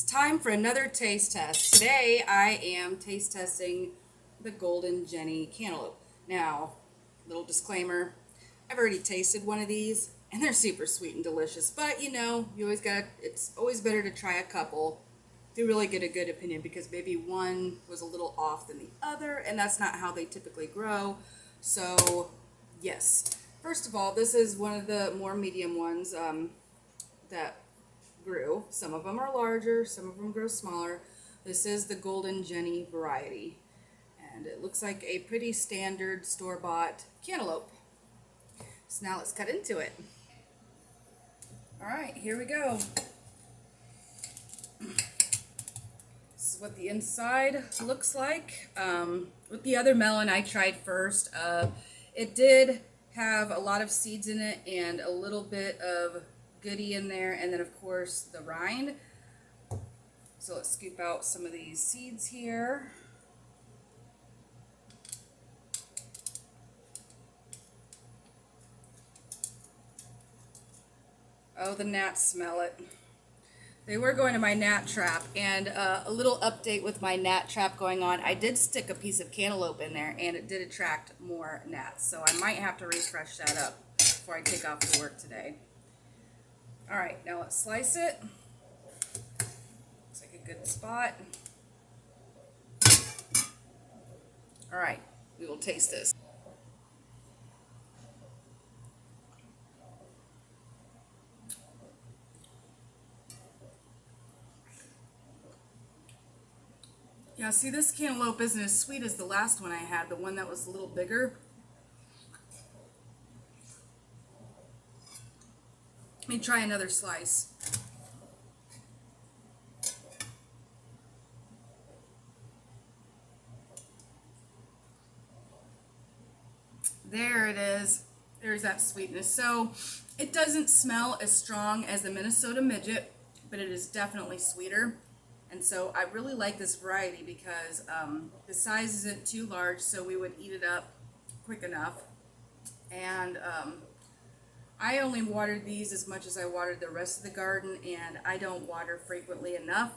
It's time for another taste test. Today I am taste testing the Golden Jenny Cantaloupe. Now, little disclaimer, I've already tasted one of these and they're super sweet and delicious, but it's always better to try a couple to really get a good opinion because maybe one was a little off than the other and that's not how they typically grow. So, yes. First of all, this is one of the more medium ones that grew. Some of them are larger, some of them grow smaller. This is the Golden Jenny variety. And it looks like a pretty standard store-bought cantaloupe. So now let's cut into it. Alright, here we go. This is what the inside looks like. With the other melon I tried first, it did have a lot of seeds in it and a little bit of goodie in there, and then of course the rind. So let's scoop out some of these seeds here. Oh, the gnats smell it. They were going to my gnat trap, and a little update with my gnat trap going on. I did stick a piece of cantaloupe in there and it did attract more gnats, so I might have to refresh that up before I take off to work today. Alright, now let's slice it. Looks like a good spot. Alright, we will taste this. Yeah, see, this cantaloupe isn't as sweet as the last one I had, the one that was a little bigger. Let me try another slice. There it is. There's that sweetness. So it doesn't smell as strong as the Minnesota Midget, but it is definitely sweeter. And so I really like this variety because the size isn't too large, so we would eat it up quick enough. And I only watered these as much as I watered the rest of the garden, and I don't water frequently enough.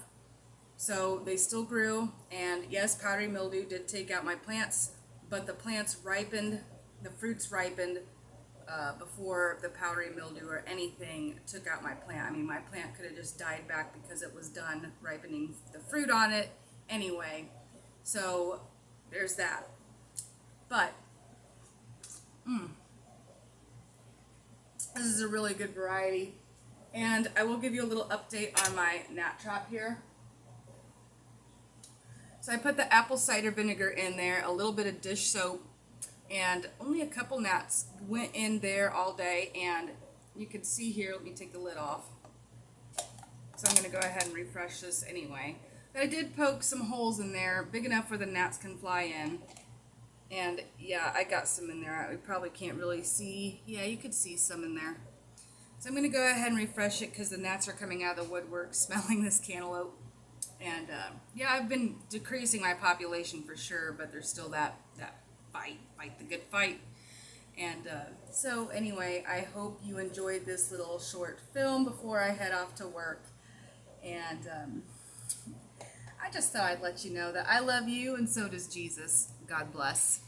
So they still grew, and yes, powdery mildew did take out my plants, but the plants ripened, the fruits ripened before the powdery mildew or anything took out my plant. I mean, my plant could have just died back because it was done ripening the fruit on it anyway. So there's that. But this is a really good variety, and I will give you a little update on my gnat trap here. So I put the apple cider vinegar in there, a little bit of dish soap, and only a couple gnats went in there all day, and you can see here, let me take the lid off. So I'm going to go ahead and refresh this anyway. But I did poke some holes in there, big enough where the gnats can fly in. And yeah, I got some in there. We probably can't really see. Yeah, you could see some in there. So I'm going to go ahead and refresh it because the gnats are coming out of the woodwork smelling this cantaloupe. And yeah, I've been decreasing my population for sure, but there's still that fight the good fight. And so anyway, I hope you enjoyed this little short film before I head off to work. And I just thought I'd let you know that I love you and so does Jesus. God bless.